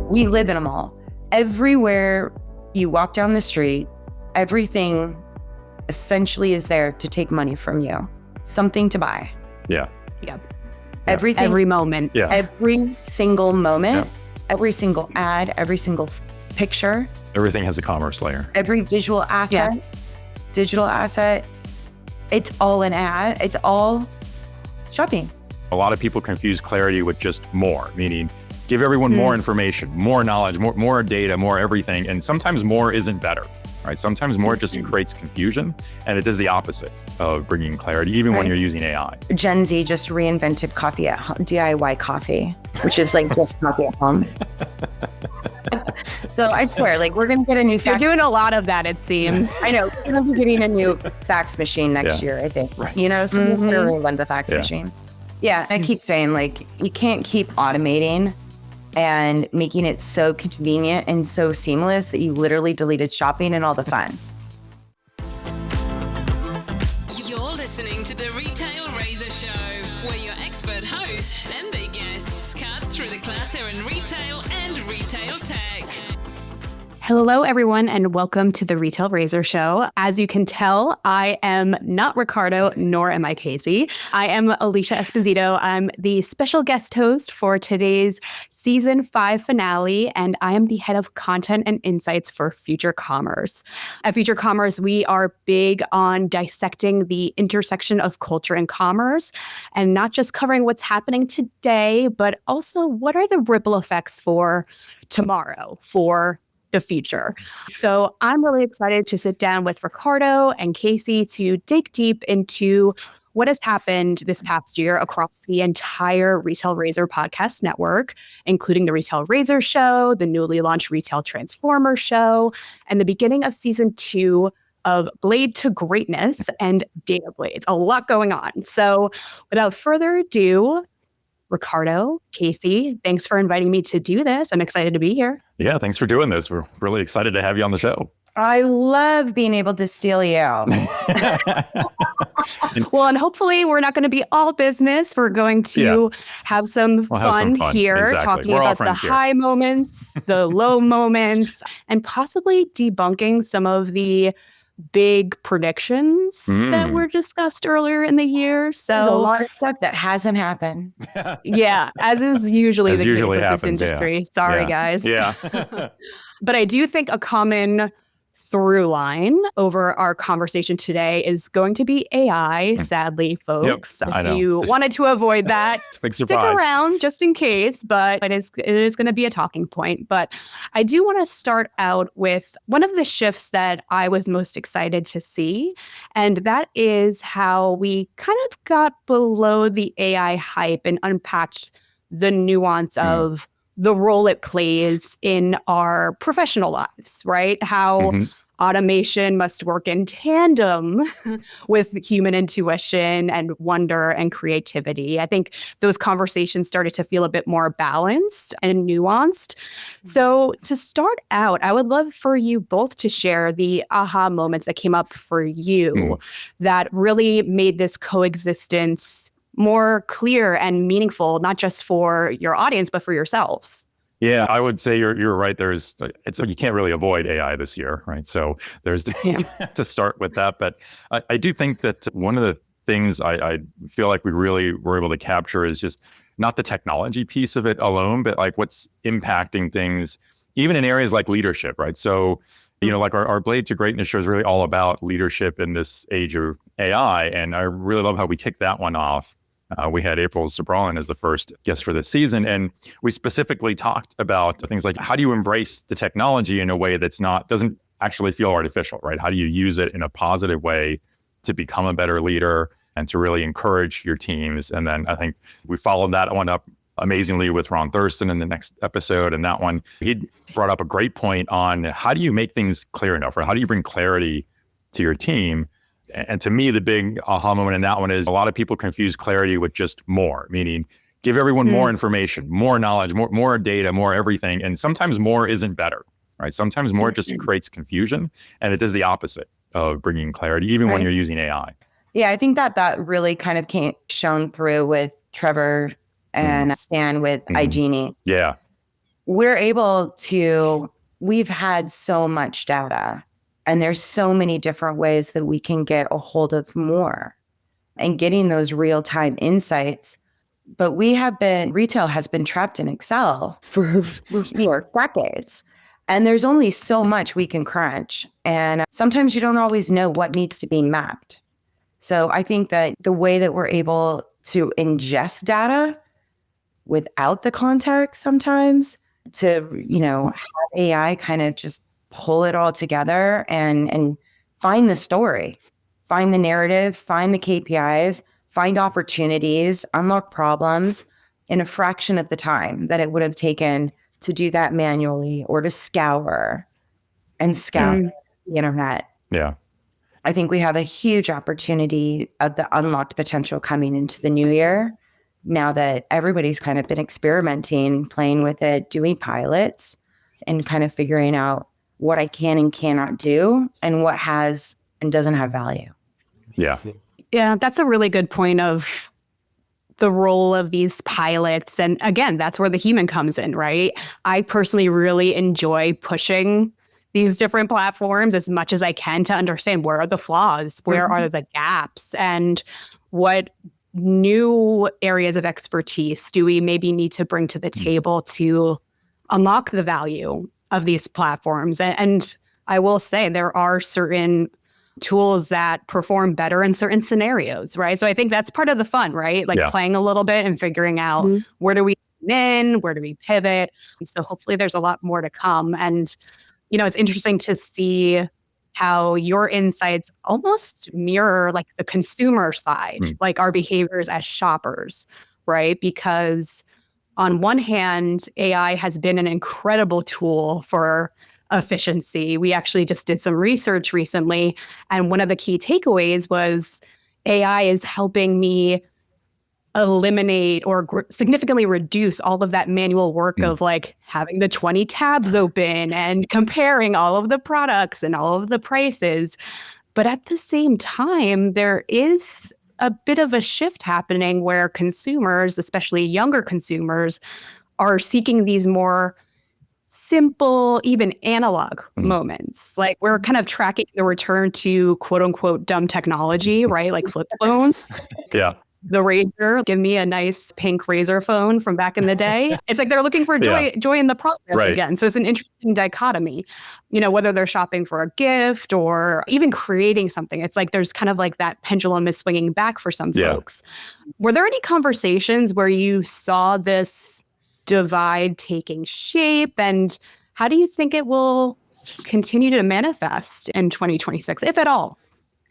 We live in a mall. Everywhere you walk down the street, everything essentially is there to take money from you. Something to buy. Yeah. Yep. Everything. Every moment. Yeah. Every single moment. Every single ad. Every single picture. Everything has a commerce layer. Every visual asset. Digital asset. It's all an ad. It's all shopping. A lot of people confuse clarity with just more, meaning give everyone more information, more knowledge, more data, more everything. And sometimes more isn't better, right? Sometimes more just creates confusion, and it does the opposite of bringing clarity, even when you're using AI. Gen Z just reinvented coffee at home, DIY coffee, which is like just coffee at home. So I swear, like we're going to get a new You're doing a lot of that, it seems. I know. We're going to be getting a new fax machine next year, I think. Right. You know, so we're going to reinvent the fax machine. Yeah, I keep saying, like, you can't keep automating and making it so convenient and so seamless that you literally deleted shopping and all the fun. You're listening to the Retail Razor Show, where your expert hosts and their guests cut through the clutter in retail and retail tech. Hello, everyone, and welcome to the Retail Razor Show. As you can tell, I am not Ricardo, nor am I Casey. I am Alicia Esposito. I'm the special guest host for today's Season 5 finale, and I am the head of content and insights for Future Commerce. At Future Commerce, we are big on dissecting the intersection of culture and commerce, and not just covering what's happening today, but also what are the ripple effects for tomorrow, for the future. So I'm really excited to sit down with Ricardo and Casey to dig deep into what has happened this past year across the entire Retail Razor podcast network, including the Retail Razor Show, the newly launched Retail Transformer Show, and the beginning of season 2 of Blade to Greatness and Data Blades. A lot going on. So without further ado, Ricardo, Casey, thanks for inviting me to do this. I'm excited to be here. Yeah, thanks for doing this. We're really excited to have you on the show. I love being able to steal you. Well, and hopefully we're not going to be all business. We're going to have some fun here, exactly. talking We're about the high moments, the low moments, and possibly debunking some of the big predictions that were discussed earlier in the year. So there's a lot of stuff that hasn't happened. Yeah, as is usually the case with this industry. Yeah. Sorry, guys. Yeah. But I do think a common through line over our conversation today is going to be AI, sadly, folks. Yep, if you wanted to avoid that, stick around just in case, but it is going to be a talking point. But I do want to start out with one of the shifts that I was most excited to see, and that is how we kind of got below the AI hype and unpacked the nuance of the role it plays in our professional lives, right? How automation must work in tandem with human intuition and wonder and creativity. I think those conversations started to feel a bit more balanced and nuanced. So to start out, I would love for you both to share the aha moments that came up for you that really made this coexistence more clear and meaningful, not just for your audience, but for yourselves. Yeah, I would say you're right. You can't really avoid AI this year, right? So there's to start with that. But I do think that one of the things I feel like we really were able to capture is just not the technology piece of it alone, but like what's impacting things, even in areas like leadership, right? So, like our Blade to Greatness show is really all about leadership in this age of AI. And I really love how we kicked that one off. We had April Sobralin as the first guest for this season, and we specifically talked about things like how do you embrace the technology in a way that's doesn't actually feel artificial, right? How do you use it in a positive way to become a better leader and to really encourage your teams? And then I think we followed that one up amazingly with Ron Thurston in the next episode, and that one he brought up a great point on how do you make things clear enough, or how do you bring clarity to your team? And to me, the big aha moment in that one is a lot of people confuse clarity with just more, meaning give everyone more information, more knowledge, more data, more everything. And sometimes more isn't better, right? Sometimes more just creates confusion, and it does the opposite of bringing clarity, even when you're using AI. Yeah, I think that really kind of shone through with Trevor and Stan with iGenie. Yeah. we've had so much data, and there's so many different ways that we can get a hold of more and getting those real-time insights. But retail has been trapped in Excel for decades. And there's only so much we can crunch. And sometimes you don't always know what needs to be mapped. So I think that the way that we're able to ingest data without the context sometimes to, have AI kind of just pull it all together and find the story, find the narrative, find the KPIs, find opportunities, unlock problems in a fraction of the time that it would have taken to do that manually or to scour the internet. Yeah. I think we have a huge opportunity of the unlocked potential coming into the new year. Now that everybody's kind of been experimenting, playing with it, doing pilots, and kind of figuring out what I can and cannot do and what has and doesn't have value. Yeah. Yeah, that's a really good point of the role of these pilots. And again, that's where the human comes in, right? I personally really enjoy pushing these different platforms as much as I can to understand where are the flaws, where are the gaps, and what new areas of expertise do we maybe need to bring to the table to unlock the value of these platforms. And I will say there are certain tools that perform better in certain scenarios, right? So I think that's part of the fun, right? Like playing a little bit and figuring out where do we in, where do we pivot? So hopefully there's a lot more to come. And, it's interesting to see how your insights almost mirror like the consumer side, like our behaviors as shoppers, right? Because on one hand, AI has been an incredible tool for efficiency. We actually just did some research recently, and one of the key takeaways was AI is helping me eliminate or significantly reduce all of that manual work of like having the 20 tabs open and comparing all of the products and all of the prices. But at the same time, there is a bit of a shift happening where consumers, especially younger consumers, are seeking these more simple, even analog moments. Like we're kind of tracking the return to quote unquote dumb technology, right? Like flip phones. Yeah. The Razor, give me a nice pink Razor phone from back in the day. It's like they're looking for joy in the process again. So it's an interesting dichotomy, whether they're shopping for a gift or even creating something. It's like there's kind of like that pendulum is swinging back for some folks. Were there any conversations where you saw this divide taking shape, and how do you think it will continue to manifest in 2026, if at all?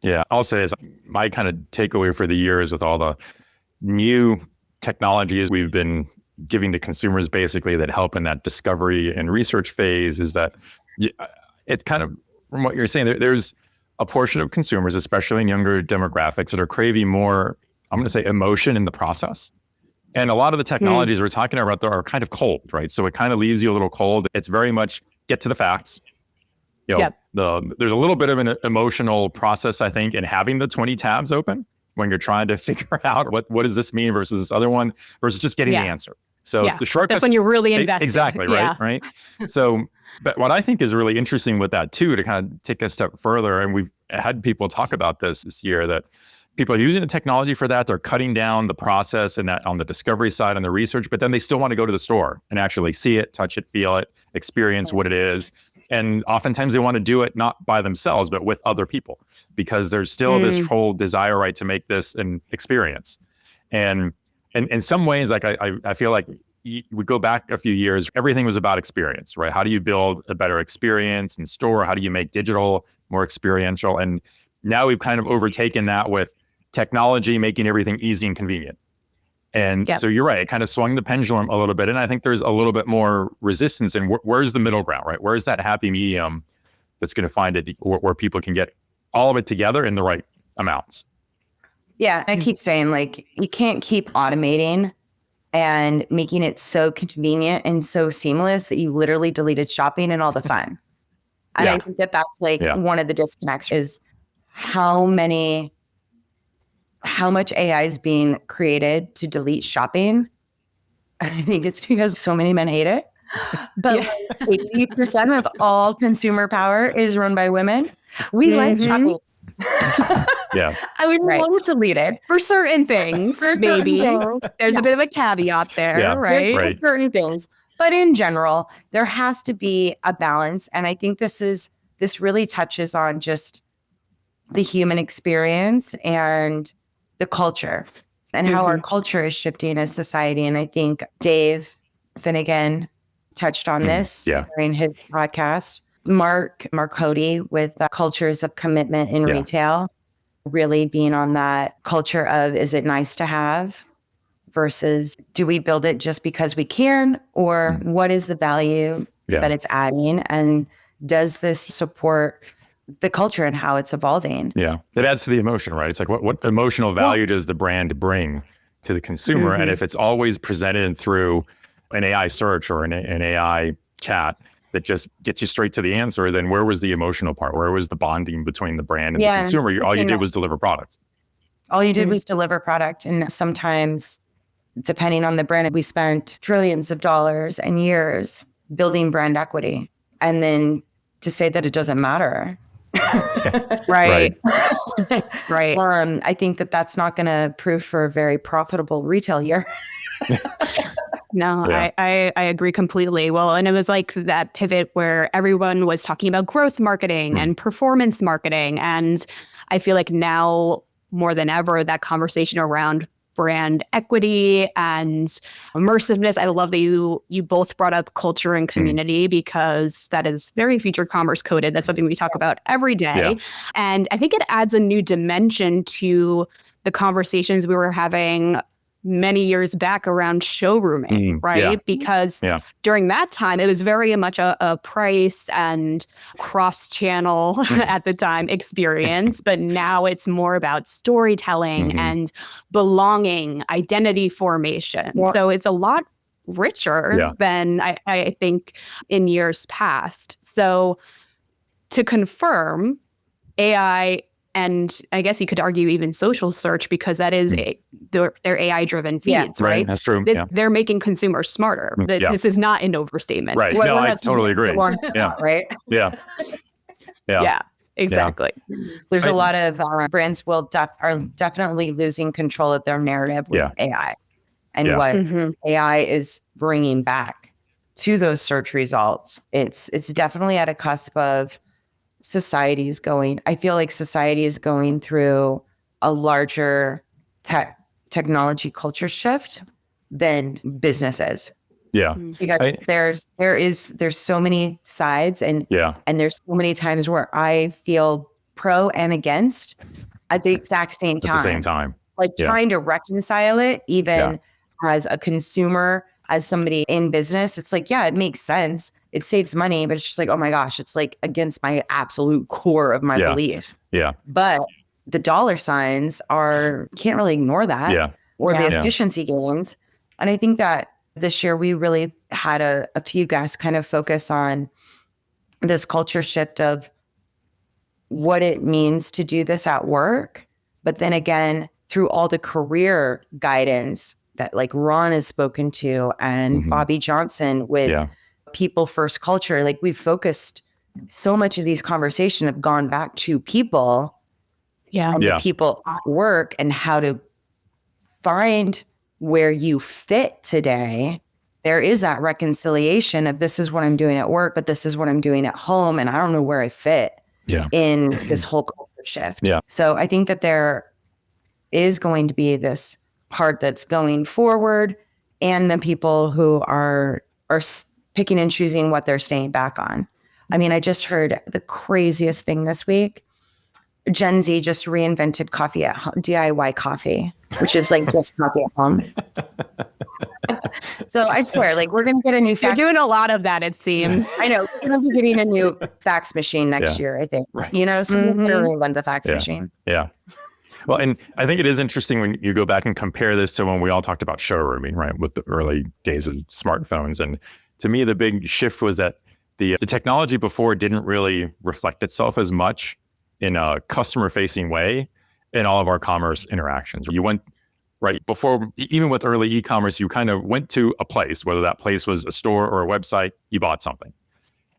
Yeah, I'll say is my kind of takeaway for the year is with all the new technologies we've been giving to consumers basically that help in that discovery and research phase is that it's kind of, from what you're saying, there's a portion of consumers, especially in younger demographics, that are craving more, I'm going to say, emotion in the process. And a lot of the technologies we're talking about are kind of cold, right? So it kind of leaves you a little cold. It's very much get to the facts. There's a little bit of an emotional process, I think, in having the 20 tabs open when you're trying to figure out what does this mean versus this other one versus just getting the answer. So the shortcuts. That's when you're really invested. Exactly, right? Right. So, but what I think is really interesting with that too, to kind of take a step further, and we've had people talk about this year, that people are using the technology for that. They're cutting down the process and that on the discovery side and the research, but then they still want to go to the store and actually see it, touch it, feel it, experience what it is. And oftentimes they want to do it not by themselves, but with other people, because there's still this whole desire, right, to make this an experience. And in some ways, like I feel like we go back a few years, everything was about experience, right? How do you build a better experience in store? How do you make digital more experiential? And now we've kind of overtaken that with technology making everything easy and convenient. And so you're right, it kind of swung the pendulum a little bit. And I think there's a little bit more resistance. And where's the middle ground, right? Where's that happy medium that's going to find it where people can get all of it together in the right amounts? Yeah. I keep saying, like, you can't keep automating and making it so convenient and so seamless that you literally deleted shopping and all the fun. And I think that's like one of the disconnects is how much AI is being created to delete shopping. And I think it's because so many men hate it. But like 80% of all consumer power is run by women. We like shopping. Yeah. I would want to lead it. For certain things, maybe. There's a bit of a caveat there, right? There's certain things. But in general, there has to be a balance. And I think this really touches on just the human experience and the culture and how our culture is shifting as society. And I think Dave Finnegan touched on this during his podcast. Mark Marcotti with Cultures of Commitment in Retail, really being on that culture of, is it nice to have versus do we build it just because we can, or what is the value that it's adding? And does this support the culture and how it's evolving? Yeah. It adds to the emotion, right? It's like, what emotional value does the brand bring to the consumer? And if it's always presented through an AI search or an AI chat that just gets you straight to the answer, then where was the emotional part? Where was the bonding between the brand and the consumer? All you did was deliver products. All you did was deliver product. And sometimes, depending on the brand, we spent trillions of dollars and years building brand equity. And then to say that it doesn't matter. Right. I think that that's not going to prove for a very profitable retail year. No, I agree completely. Well, and it was like that pivot where everyone was talking about growth marketing and performance marketing. And I feel like now more than ever, that conversation around brand equity and immersiveness. I love that you both brought up culture and community because that is very future commerce coded. That's something we talk about every day. Yeah. And I think it adds a new dimension to the conversations we were having many years back around showrooming, right? Yeah. Because during that time, it was very much a price and cross-channel at the time experience. But now it's more about storytelling and belonging, identity formation. Yeah. So it's a lot richer than I think in years past. So to confirm, AI, and I guess you could argue even social search, because that is their AI-driven feeds, right? That's true. They're making consumers smarter. This is not an overstatement. Right. No, I totally agree. Right? Yeah, exactly. There's a lot of brands are definitely losing control of their narrative with AI and what AI is bringing back to those search results. It's definitely at a cusp of I feel like society is going through a larger technology culture shift than businesses. Yeah. Because there's so many sides and there's so many times where I feel pro and against at the exact same time. At the same time. Like trying to reconcile it even as a consumer, as somebody in business, it's like, it makes sense. It saves money, but it's just like, oh my gosh, it's like against my absolute core of my belief. Yeah. But the dollar signs can't really ignore that. Yeah. Or the efficiency gains. And I think that this year we really had a few guests kind of focus on this culture shift of what it means to do this at work. But then again, through all the career guidance that like Ron has spoken to and Bobby Johnson with people first culture, like we've focused so much of these conversations have gone back to people and the people at work and how to find where you fit today. There is that reconciliation of this is what I'm doing at work, but this is what I'm doing at home. And I don't know where I fit in this whole culture shift. Yeah. So I think that there is going to be this part that's going forward and the people who are picking and choosing what they're staying back on. I mean, I just heard the craziest thing this week. Gen Z just reinvented coffee at home, DIY coffee, which is like just coffee at home. So I swear, like we're going to get a new You're doing a lot of that, it seems. I know. We're going to be getting a new fax machine next year, I think. Right. You know, someone's going to reinvent the fax machine. Yeah. Well, and I think it is interesting when you go back and compare this to when we all talked about showrooming, right, with the early days of smartphones. And to me, the big shift was that the technology before didn't really reflect itself as much in a customer-facing way in all of our commerce interactions. You went right? Before, even with early e-commerce, you kind of went to a place, whether that place was a store or a website, you bought something.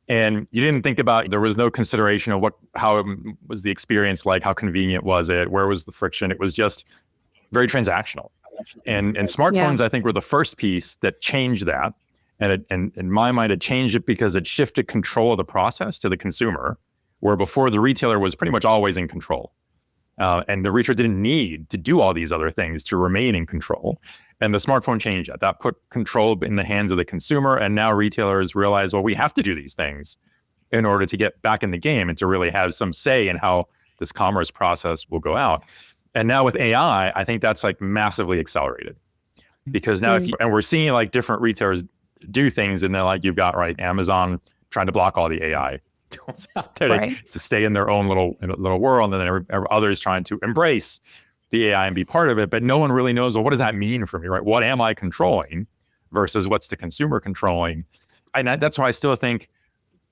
And you didn't think about, there was no consideration of how it was the experience like, how convenient was it, where was the friction? It was just very transactional. And smartphones, I think, were the first piece that changed that. And in my mind, it changed it because it shifted control of the process to the consumer, where before the retailer was pretty much always in control. And the retailer didn't need to do all these other things to remain in control. And the smartphone changed that. That put control in the hands of the consumer. And now retailers realize, well, we have to do these things in order to get back in the game and to really have some say in how this commerce process will go out. And now with AI, I think that's like massively accelerated. Because now and we're seeing like different retailers do things, and they're like, you've got Amazon trying to block all the AI tools out there to stay in their own little world, and then others trying to embrace the AI and be part of it. But no one really knows, well, what does that mean for me, right? What am I controlling versus what's the consumer controlling? And that's why I still think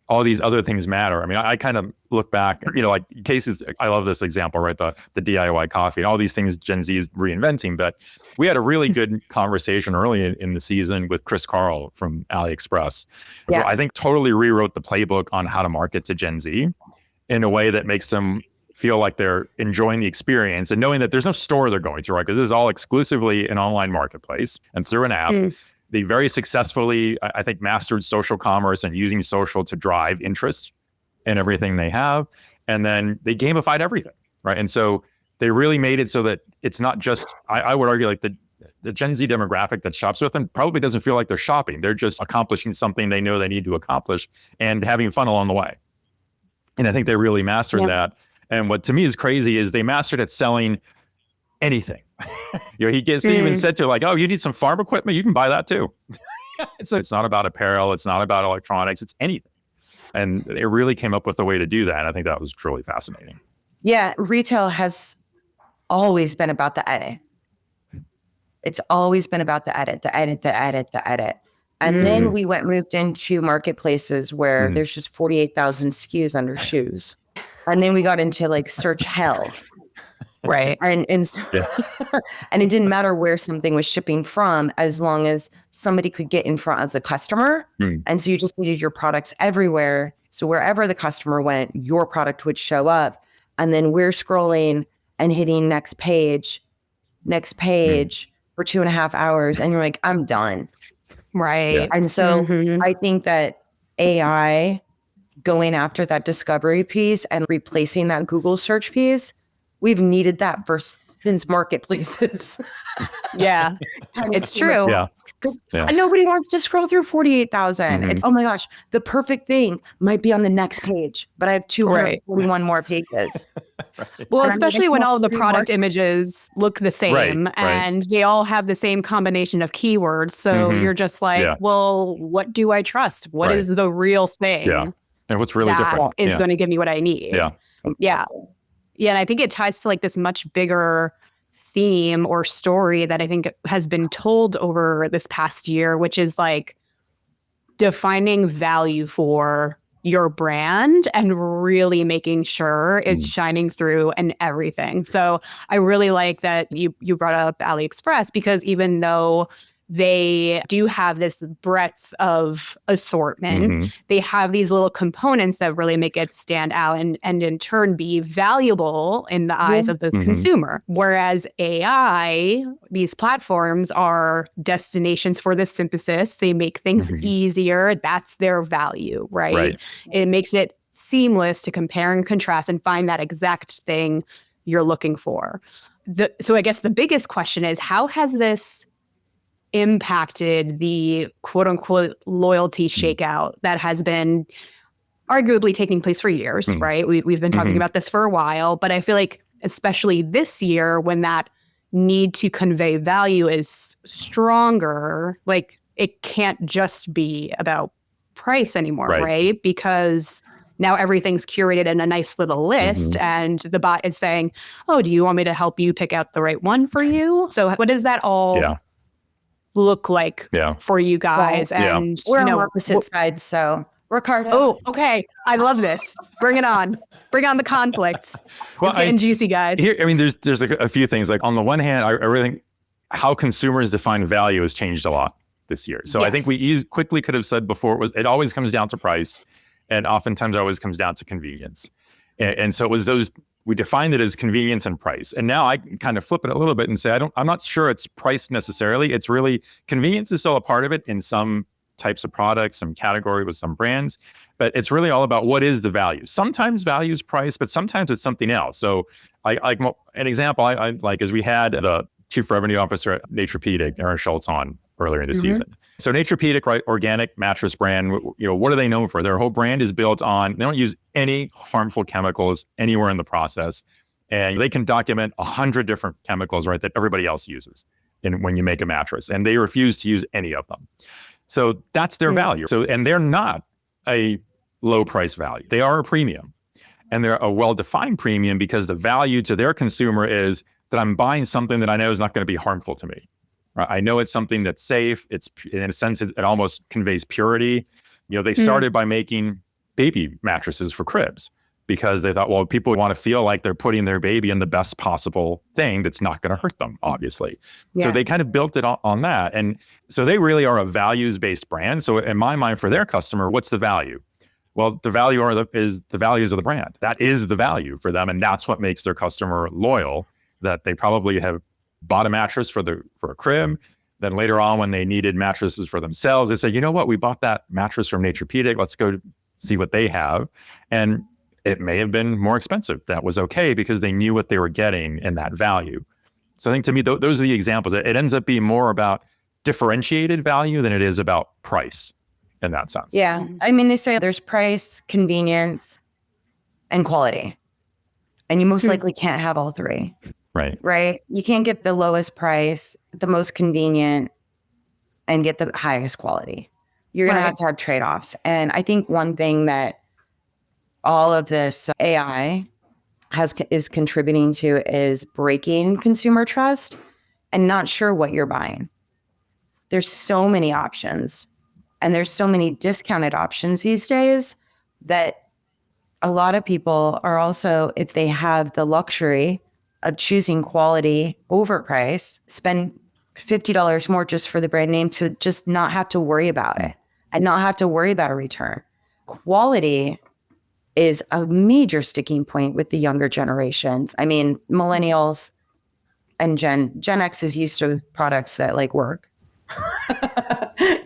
all these other things matter. I mean, I kind of look back, like cases, I love this example, right? The DIY coffee and all these things Gen Z is reinventing. But we had a really good conversation early in the season with Chris Carl from AliExpress. Yeah. I think totally rewrote the playbook on how to market to Gen Z in a way that makes them feel like they're enjoying the experience and knowing that there's no store they're going to, right? Because this is all exclusively an online marketplace and through an app. They very successfully, I think, mastered social commerce and using social to drive interest in everything they have. And then they gamified everything, right? And so they really made it so that it's not just, I would argue, like the Gen Z demographic that shops with them probably doesn't feel like they're shopping. They're just accomplishing something they know they need to accomplish and having fun along the way. And I think they really mastered that. And what to me is crazy is they mastered at selling anything. He even said to her, like, oh, you need some farm equipment? You can buy that too. So it's not about apparel. It's not about electronics. It's anything. And it really came up with a way to do that. And I think that was truly fascinating. Yeah. Retail has always been about the edit. It's always been about the edit. And then we moved into marketplaces where there's just 48,000 SKUs under shoes. And then we got into like search hell. Right. And and it didn't matter where something was shipping from, as long as somebody could get in front of the customer. And so you just needed your products everywhere. So wherever the customer went, your product would show up. And then we're scrolling and hitting next page for 2.5 hours. And you're like, I'm done. Right. Yeah. And so I think that AI going after that discovery piece and replacing that Google search piece, we've needed that since marketplaces. Yeah, it's true. Yeah. Because nobody wants to scroll through 48,000. It's, oh my gosh, the perfect thing might be on the next page, but I have 241 more pages. Well, especially when all the product images look the same and they all have the same combination of keywords. So you're just like, well, what do I trust? What is the real thing? Yeah. And what's really different is going to give me what I need. Yeah. Yeah. Yeah. And I think it ties to like this much bigger theme or story that I think has been told over this past year, which is like defining value for your brand and really making sure it's shining through and everything. So I really like that you brought up AliExpress, because even though they do have this breadth of assortment, they have these little components that really make it stand out and in turn be valuable in the eyes of the consumer. Whereas AI, these platforms are destinations for the synthesis. They make things easier. That's their value, right? It makes it seamless to compare and contrast and find that exact thing you're looking for. So I guess the biggest question is, how has this impacted the quote unquote loyalty shakeout that has been arguably taking place for years, right? We've been talking about this for a while, but I feel like especially this year when that need to convey value is stronger, like it can't just be about price anymore, right? Because now everything's curated in a nice little list and the bot is saying, oh, do you want me to help you pick out the right one for you? So what does that all look like for you guys? Well, and we're on opposite sides, so Ricardo. Oh, okay. I love this. Bring it on. Bring on the conflict. It's getting juicy, guys. Here, I mean, there's like a few things. Like on the one hand, I really think how consumers define value has changed a lot this year. So I think we quickly could have said before, it always comes down to price, and oftentimes it always comes down to convenience. And so it was those, we defined it as convenience and price. And now I kind of flip it a little bit and say, I'm not sure it's price necessarily. It's really, convenience is still a part of it in some types of products, some category with some brands, but it's really all about what is the value. Sometimes value is price, but sometimes it's something else. So an example I like is we had the Chief Revenue Officer at Naturepedic, Aaron Schultz, on earlier in the season. So Naturepedic, right, organic mattress brand, what are they known for? Their whole brand is built on, they don't use any harmful chemicals anywhere in the process. And they can document 100 different chemicals, right, that everybody else uses when you make a mattress. And they refuse to use any of them. So that's their value. So, and they're not a low price value. They are a premium. And they're a well-defined premium because the value to their consumer is that I'm buying something that I know is not going to be harmful to me. Right? I know it's something that's safe. It's, in a sense, it almost conveys purity. They started by making baby mattresses for cribs because they thought, well, people want to feel like they're putting their baby in the best possible thing that's not going to hurt them, obviously. So they kind of built it on that. And so they really are a values-based brand. So in my mind, for their customer, what's the value? Well, the value is the values of the brand. That is the value for them. And that's what makes their customer loyal, that they probably have bought a mattress for a crib. Then later on, when they needed mattresses for themselves, they said, you know what, we bought that mattress from Naturepedic. Let's go see what they have. And it may have been more expensive. That was okay because they knew what they were getting in that value. So I think to me, those are the examples. It ends up being more about differentiated value than it is about price in that sense. Yeah. I mean, they say there's price, convenience, and quality. And you most likely can't have all three. Right? You can't get the lowest price, the most convenient, and get the highest quality. You're going to have trade-offs. And I think one thing that all of this AI is contributing to is breaking consumer trust and not sure what you're buying. There's so many options, and there's so many discounted options these days that a lot of people are also, if they have the luxury of choosing quality over price, spend $50 more just for the brand name to just not have to worry about it and not have to worry about a return. Quality is a major sticking point with the younger generations. I mean, millennials and Gen X is used to products that work.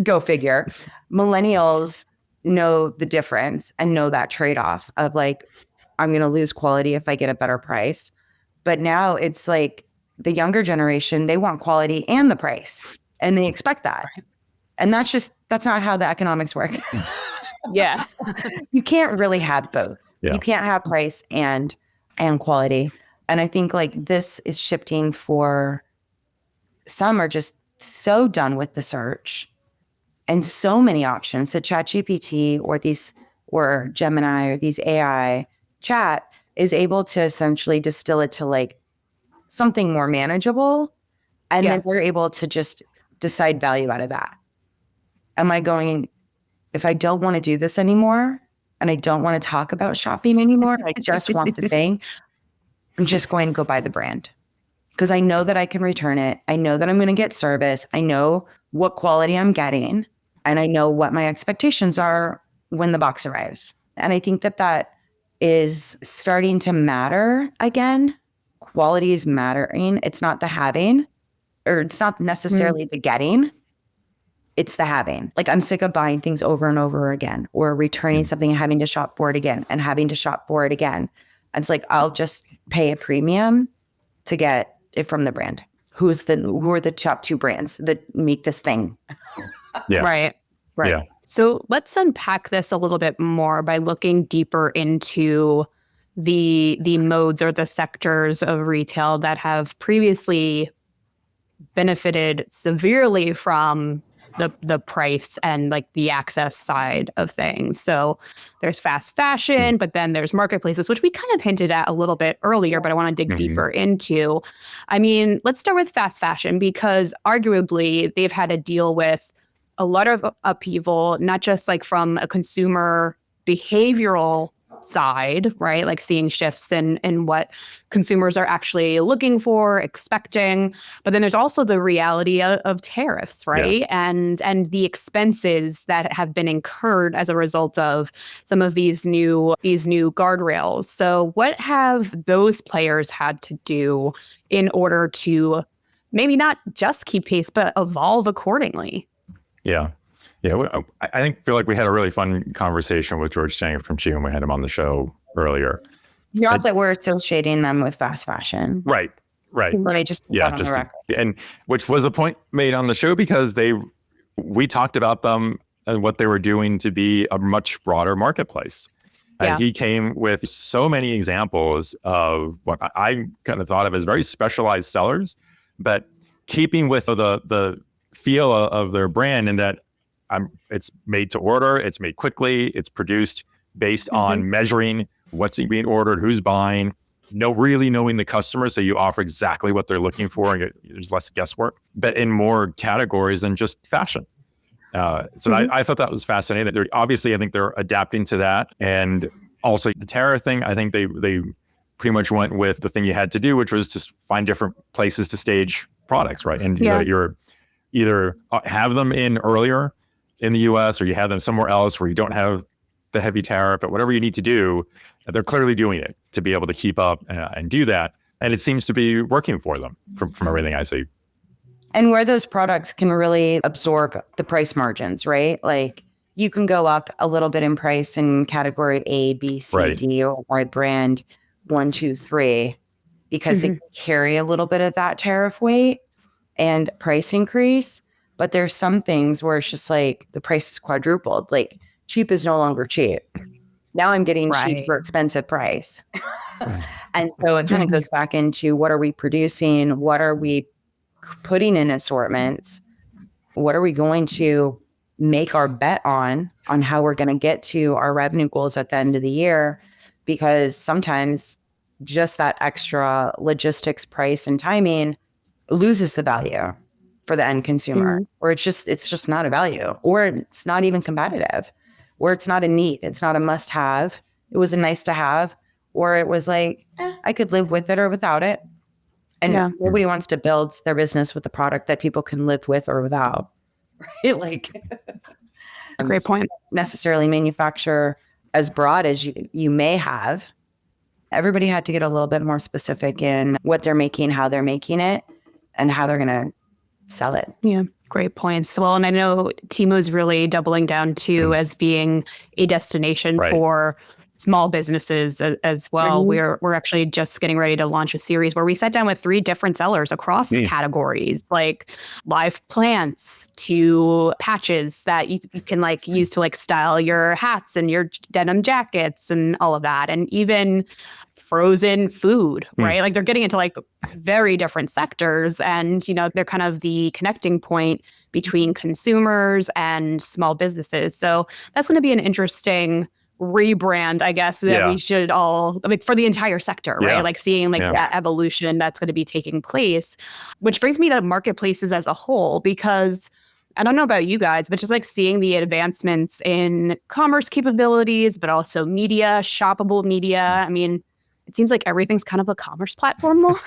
Go figure. Millennials know the difference and know that trade-off of I'm going to lose quality if I get a better price. But now it's the younger generation, they want quality and the price, and they expect that. And that's not how the economics work. Yeah. You can't really have both. Yeah. You can't have price and quality. And I think this is shifting for some are just so done with the search and so many options that ChatGPT or Gemini or these AI chat is able to essentially distill it to something more manageable. And then they're able to just decide value out of that. Am I going, if I don't want to do this anymore and I don't want to talk about shopping anymore, I just want the thing, I'm just going to go buy the brand because I know that I can return it. I know that I'm going to get service. I know what quality I'm getting, and I know what my expectations are when the box arrives. And I think that is starting to matter again. Quality is mattering. It's not the having, or it's not necessarily the getting. It's the having. I'm sick of buying things over and over again, or returning something and having to shop for it again and having to shop for it again. And it's I'll just pay a premium to get it from the brand. Who are the top two brands that make this thing? Yeah. Right. Yeah. So let's unpack this a little bit more by looking deeper into the modes or the sectors of retail that have previously benefited severely from the price and the access side of things. So there's fast fashion, but then there's marketplaces, which we kind of hinted at a little bit earlier, but I want to dig deeper into. I mean, let's start with fast fashion because arguably they've had to deal with a lot of upheaval, not just from a consumer behavioral side, right? Like seeing shifts in what consumers are actually looking for, expecting. But then there's also the reality of tariffs, right? And the expenses that have been incurred as a result of some of these new guardrails. So what have those players had to do in order to maybe not just keep pace, but evolve accordingly? Yeah. Yeah. I feel like we had a really fun conversation with George Chang from Chi when we had him on the show earlier. Not that we're associating them with fast fashion. Right. Let me just put that on the record. And which was a point made on the show because we talked about them and what they were doing to be a much broader marketplace. Yeah. And he came with so many examples of what I kind of thought of as very specialized sellers, but keeping with the feel of their brand, in that it's made to order, it's made quickly, it's produced based on measuring what's being ordered, who's buying, really knowing the customer, so you offer exactly what they're looking for, and there's less guesswork, but in more categories than just fashion. I thought that was fascinating. Obviously, I think they're adapting to that, and also the tariff thing. I think they pretty much went with the thing you had to do, which was just find different places to stage products, right? And you're either have them in earlier in the U.S. or you have them somewhere else where you don't have the heavy tariff. But whatever you need to do, they're clearly doing it to be able to keep up and do that. And it seems to be working for them from everything I see. And where those products can really absorb the price margins, right? Like you can go up a little bit in price in category A, B, C, D, or brand 1, 2, 3, because they carry a little bit of that tariff weight and price increase. But there's some things where it's just like the price is quadrupled. Like cheap is no longer cheap. Now I'm getting cheap for expensive price. And so it kind of goes back into, what are we producing? What are we putting in assortments? What are we going to make our bet on how we're going to get to our revenue goals at the end of the year? Because sometimes just that extra logistics, price, and timing loses the value for the end consumer, or it's just not a value, or it's not even competitive, or it's not a need, it's not a must have. It was a nice to have, or it was like, I could live with it or without it. And nobody wants to build their business with a product that people can live with or without, right? Like, great point. Necessarily manufacture as broad as you may have. Everybody had to get a little bit more specific in what they're making, how they're making it, and how they're going to sell it. Yeah, great points. Well, and I know Temu is really doubling down too as being a destination for small businesses as well. We're actually just getting ready to launch a series where we sat down with 3 different sellers across categories, like live plants to patches that you can like use to like style your hats and your denim jackets and all of that, and even frozen food, right? Like they're getting into like very different sectors, and they're kind of the connecting point between consumers and small businesses. So that's going to be an interesting rebrand, I guess, that we should all, like, for the entire sector, right? Like seeing like that evolution that's going to be taking place, which brings me to marketplaces as a whole, because I don't know about you guys, but just like seeing the advancements in commerce capabilities, but also media, shoppable media. I mean, it seems like everything's kind of a commerce platform more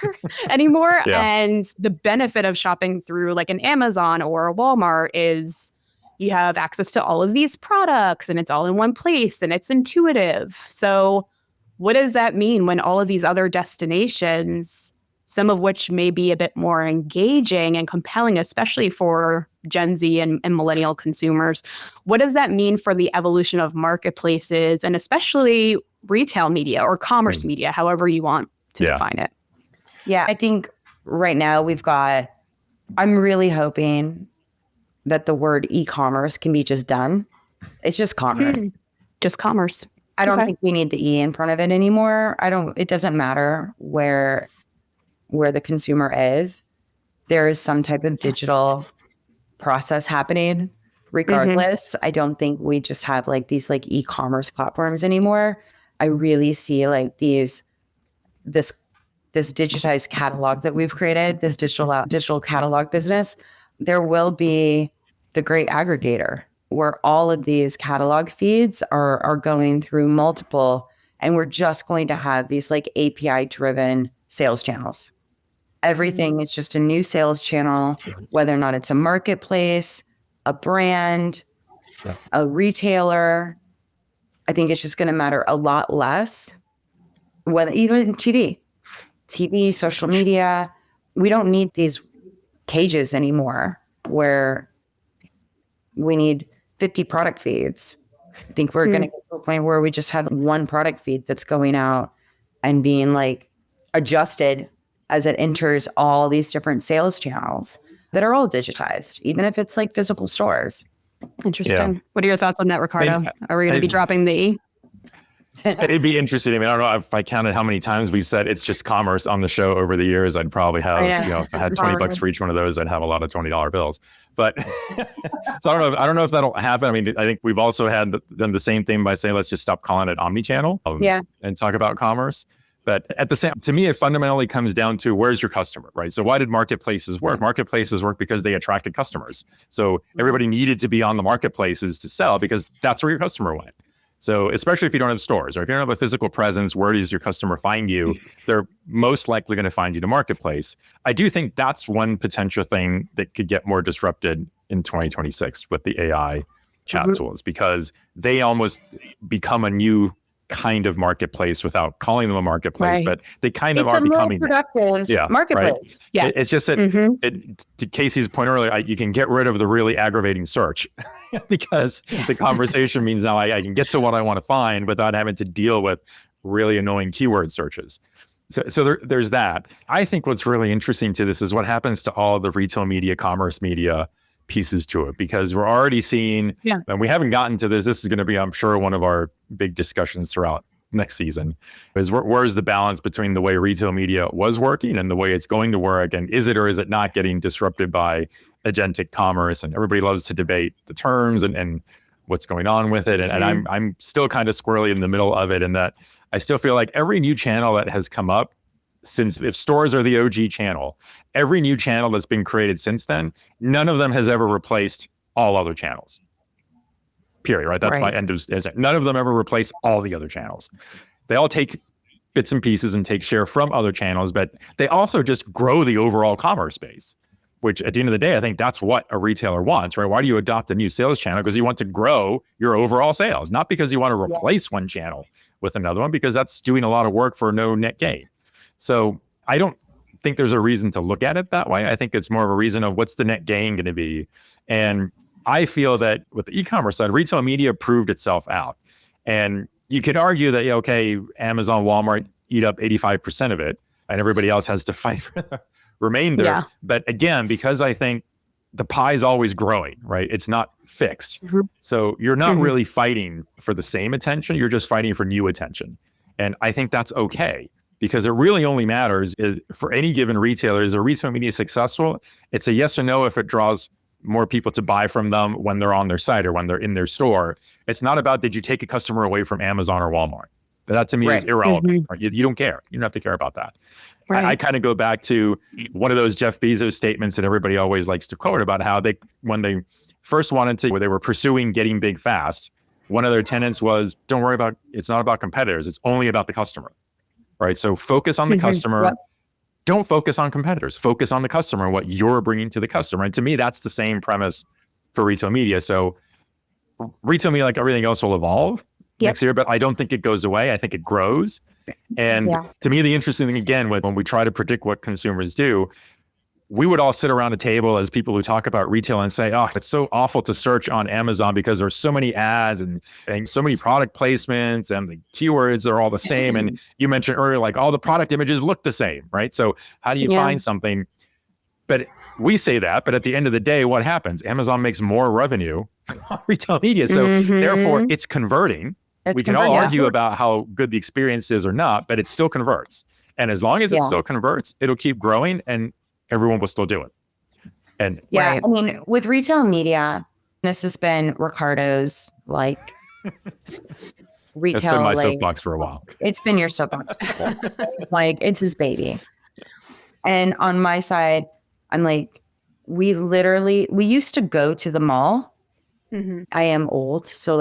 anymore. And the benefit of shopping through like an Amazon or a Walmart is you have access to all of these products and it's all in one place and it's intuitive. So what does that mean when all of these other destinations, some of which may be a bit more engaging and compelling, especially for Gen Z and millennial consumers, what does that mean for the evolution of marketplaces and especially retail media or commerce media, however you want to define it? Yeah, I think right now I'm really hoping that the word e-commerce can be just done. It's just commerce. Just commerce. I don't think we need the E in front of it anymore. It doesn't matter where the consumer is. There is some type of digital process happening regardless. I don't think we just have like these like e-commerce platforms anymore. I really see like this digitized catalog that we've created, this digital catalog business. There will be the great aggregator where all of these catalog feeds are going through multiple And we're just going to have these like API driven sales channels. Everything is just a new sales channel, whether or not it's a marketplace, a brand, a retailer. I think it's just going to matter a lot less, whether even TV, social media. We don't need these cages anymore where we need 50 product feeds. I think we're going to get to a point where we just have one product feed that's going out and being like adjusted as it enters all these different sales channels that are all digitized, even if it's like physical stores. Interesting. Yeah. What are your thoughts on that, Ricardo? Are we going to be dropping the E? It'd be interesting. I mean, I don't know if I counted how many times we've said it's just commerce on the show over the years. I'd probably have, if I had $20 for each one of those, I'd have a lot of $20 bills. But so I don't know if that'll happen. I mean, I think we've also had done the same thing by saying, let's just stop calling it omnichannel and talk about commerce. But at the same, to me, it fundamentally comes down to where's your customer, right? So why did marketplaces work? Marketplaces work because they attracted customers. So everybody needed to be on the marketplaces to sell because that's where your customer went. So especially if you don't have stores or if you don't have a physical presence, where does your customer find you? They're most likely going to find you to marketplace. I do think that's one potential thing that could get more disrupted in 2026 with the AI chat tools, because they almost become a new kind of marketplace without calling them a marketplace, but they kind of are becoming productive marketplace. Right? Yeah, it's just that to Casey's point earlier, you can get rid of the really aggravating search because the conversation means now I can get to what I want to find without having to deal with really annoying keyword searches. So there's that. I think what's really interesting to this is what happens to all the retail media, commerce media pieces to it, because we're already seeing, and we haven't gotten to this. This is going to be, I'm sure, one of our big discussions throughout next season, is where's the balance between the way retail media was working and the way it's going to work, and is it or is it not getting disrupted by agentic commerce? And everybody loves to debate the terms and what's going on with it. And I'm still kind of squarely in the middle of it, in that I still feel like every new channel that has come up since, if stores are the OG channel, every new channel that's been created since then, none of them has ever replaced all other channels. Period, right? That's my end of it. None of them ever replace all the other channels. They all take bits and pieces and take share from other channels, but they also just grow the overall commerce space, which at the end of the day, I think that's what a retailer wants, right? Why do you adopt a new sales channel? Because you want to grow your overall sales, not because you want to replace one channel with another one, because that's doing a lot of work for no net gain. So I don't think there's a reason to look at it that way. I think it's more of a reason of what's the net gain going to be. And I feel that with the e-commerce side, retail media proved itself out. And you could argue that, Amazon, Walmart eat up 85% of it, and everybody else has to fight for the remainder. Yeah. But again, because I think the pie is always growing, right? It's not fixed. So you're not really fighting for the same attention. You're just fighting for new attention. And I think that's okay. Because it really only matters for any given retailer, is a retail media successful? It's a yes or no if it draws more people to buy from them when they're on their site or when they're in their store. It's not about, did you take a customer away from Amazon or Walmart? That to me is irrelevant. Right? You don't care. You don't have to care about that. Right. I kind of go back to one of those Jeff Bezos statements that everybody always likes to quote about how when they first wanted to, where they were pursuing getting big fast, one of their tenets was, don't worry about, it's not about competitors. It's only about the customer. Right. So focus on the customer. Yep. Don't focus on competitors. Focus on the customer and what you're bringing to the customer. And to me, that's the same premise for retail media. So retail media, like everything else, will evolve next year, but I don't think it goes away. I think it grows. And to me, the interesting thing, again, when we try to predict what consumers do, we would all sit around a table as people who talk about retail and say, oh, it's so awful to search on Amazon because there's so many ads and so many product placements and the keywords are all the same. And you mentioned earlier, like all the product images look the same, right? So how do you find something? But we say that, but at the end of the day, what happens? Amazon makes more revenue on retail media. So therefore it's converting. We can all argue about how good the experience is or not, but it still converts. And as long as it still converts, it'll keep growing and everyone will still do it. And I mean, with retail media, this has been Ricardo's retail. It's been my soapbox for a while. It's been your soapbox. It's his baby. And on my side, I'm like, we used to go to the mall. I am old. So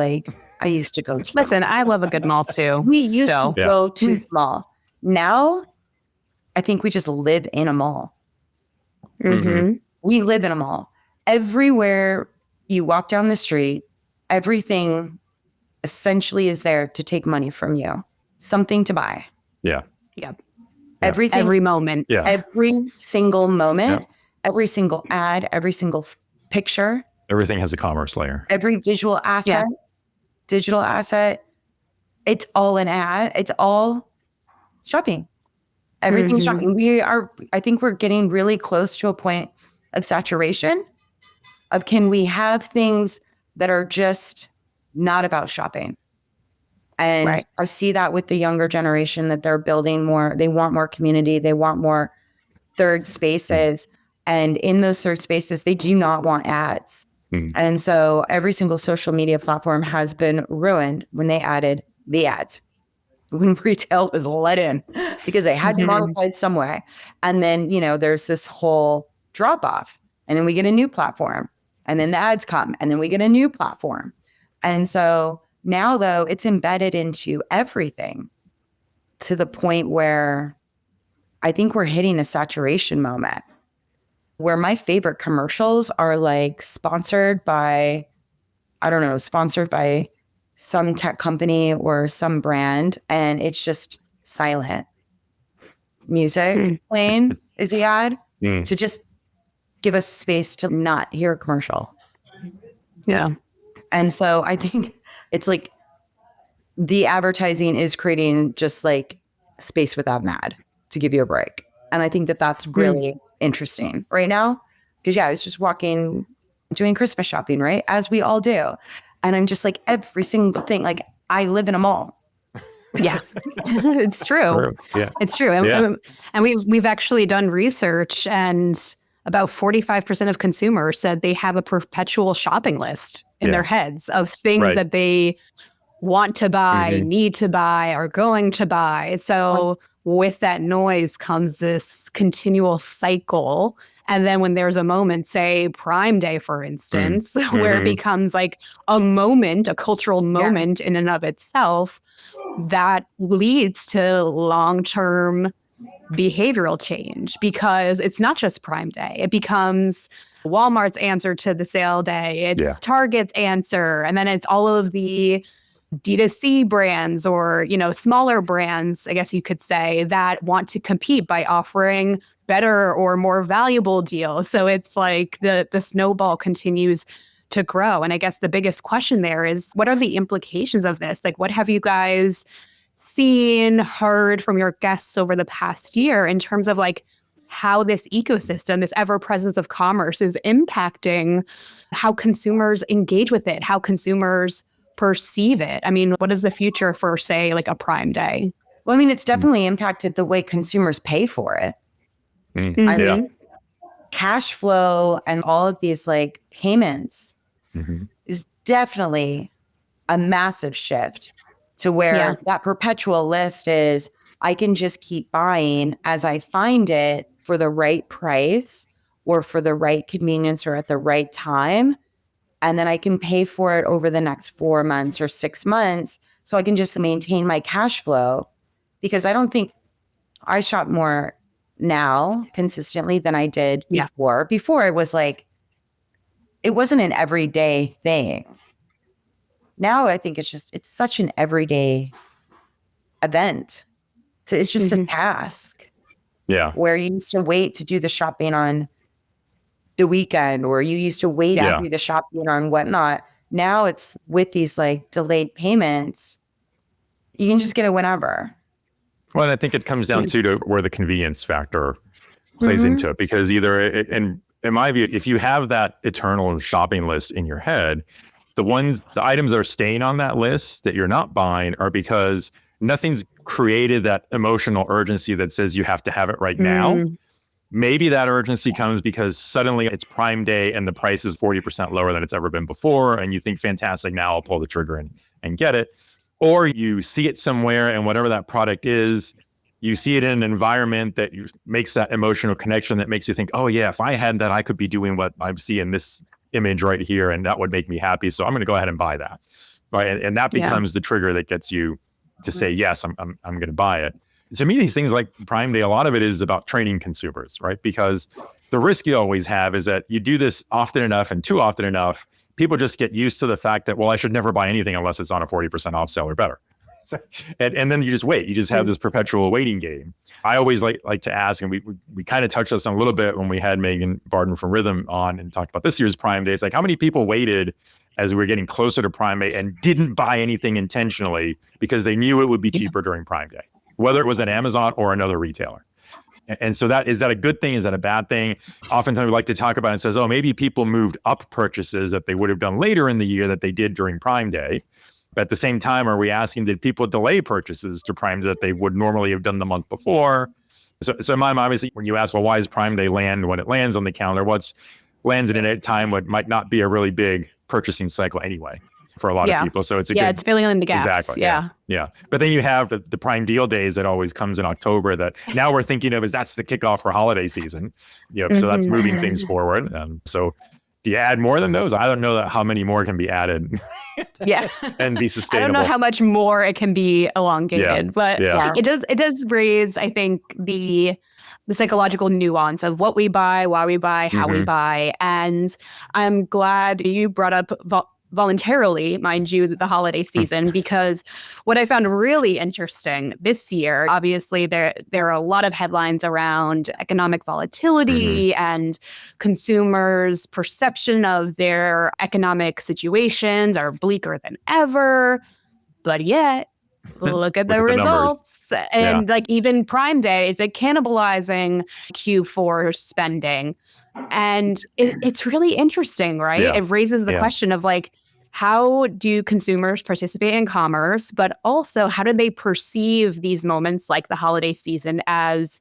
I used to go to. Listen, I love a good mall too. We used So. to go to the mall. Now, I think we just live in a mall. Mm-hmm. We live in a mall. Everywhere you walk down the street, everything essentially is there to take money from you. Something to buy. Yeah. Yep. Everything. Every moment. Yeah. Every single moment. Every single ad. Every single picture. Everything has a commerce layer. Every visual asset. Digital asset. It's all an ad. It's all shopping. Everything's shopping. I think we're getting really close to a point of saturation of can we have things that are just not about shopping? And I see that with the younger generation that they're building more. They want more community. They want more third spaces. And in those third spaces, they do not want ads. And so every single social media platform has been ruined when they added the ads. When retail was let in because they had to monetize some way. And then, there's this whole drop off. And then we get a new platform. And then the ads come. And then we get a new platform. And so now, though, it's embedded into everything to the point where I think we're hitting a saturation moment where my favorite commercials are like sponsored by some tech company or some brand, and it's just silent. Music playing is the ad to just give us space to not hear a commercial. Yeah. And so I think it's like the advertising is creating just like space without an ad to give you a break. And I think that that's really interesting right now. Because I was just doing Christmas shopping, right? As we all do. And I'm just like every single thing, like I live in a mall. Yeah, it's true. Yeah, it's true. And we've actually done research, and about 45% of consumers said they have a perpetual shopping list in their heads of things that they want to buy, need to buy, are going to buy. So with that noise comes this continual cycle. And then when there's a moment, say Prime Day, for instance, where it becomes like a moment, a cultural moment in and of itself, that leads to long-term behavioral change because it's not just Prime Day. It becomes Walmart's answer to the sale day. It's Target's answer. And then it's all of the D2C brands or, smaller brands, I guess you could say, that want to compete by offering better or more valuable deals. So it's like the snowball continues to grow. And I guess the biggest question there is, what are the implications of this? Like, what have you guys seen, heard from your guests over the past year in terms of like how this ecosystem, this ever-presence of commerce is impacting how consumers engage with it, how consumers perceive it? I mean, what is the future for, say, like a Prime Day? Well, I mean, it's definitely impacted the way consumers pay for it. I mean, cash flow and all of these like payments is definitely a massive shift to where that perpetual list is I can just keep buying as I find it for the right price or for the right convenience or at the right time. And then I can pay for it over the next 4 months or 6 months. So I can just maintain my cash flow because I don't think I shop more now consistently than I did before. Before it was like, it wasn't an everyday thing. Now I think it's such an everyday event. So it's just a task. Yeah. Where you used to wait to do the shopping on the weekend, or you used to wait to do the shopping on whatnot. Now it's with these like delayed payments, you can just get it whenever. Well, and I think it comes down to where the convenience factor plays into it, because in my view, if you have that eternal shopping list in your head, the items that are staying on that list that you're not buying are because nothing's created that emotional urgency that says you have to have it right now. Maybe that urgency comes because suddenly it's Prime Day and the price is 40% lower than it's ever been before. And you think, fantastic, now I'll pull the trigger and get it. Or you see it somewhere and whatever that product is, you see it in an environment that makes that emotional connection that makes you think, oh yeah, if I had that, I could be doing what I see in this image right here and that would make me happy. So I'm going to go ahead and buy that. right? And that becomes the trigger that gets you to say, yes, I'm going to buy it. To me, these things like Prime Day, a lot of it is about training consumers, right? Because the risk you always have is that you do this often enough and too often enough, people just get used to the fact that, well, I should never buy anything unless it's on a 40% off sale or better. And then you just wait. You just have this perpetual waiting game. I always like to ask, and we kind of touched on a little bit when we had Megan Barden from Rhythm on and talked about this year's Prime Day. It's like, how many people waited as we were getting closer to Prime Day and didn't buy anything intentionally because they knew it would be cheaper during Prime Day, whether it was at Amazon or another retailer. And so is that a good thing? Is that a bad thing? Oftentimes we like to talk about it and says, oh, maybe people moved up purchases that they would have done later in the year that they did during Prime Day. But at the same time, are we asking, did people delay purchases to Prime Day that they would normally have done the month before? So in my mind, obviously, when you ask, well, why does Prime Day land when it lands on the calendar? What's lands in at a time what might not be a really big purchasing cycle anyway for a lot of people. So it's it's filling in the gaps. Exactly. Yeah. But then you have the Prime Deal Days that always comes in October that now we're thinking of as that's the kickoff for holiday season. So that's moving things forward. So do you add more than those? I don't know how many more can be added. And be sustainable. I don't know how much more it can be elongated, but it does raise, I think, the psychological nuance of what we buy, why we buy, how we buy. And I'm glad you brought up voluntarily, mind you, the holiday season, because what I found really interesting this year, obviously there are a lot of headlines around economic volatility and consumers' perception of their economic situations are bleaker than ever. But yet, look at the results. And like even Prime Day, is it cannibalizing Q4 spending? And it's really interesting, right? It raises the question of like, how do consumers participate in commerce, but also how do they perceive these moments like the holiday season as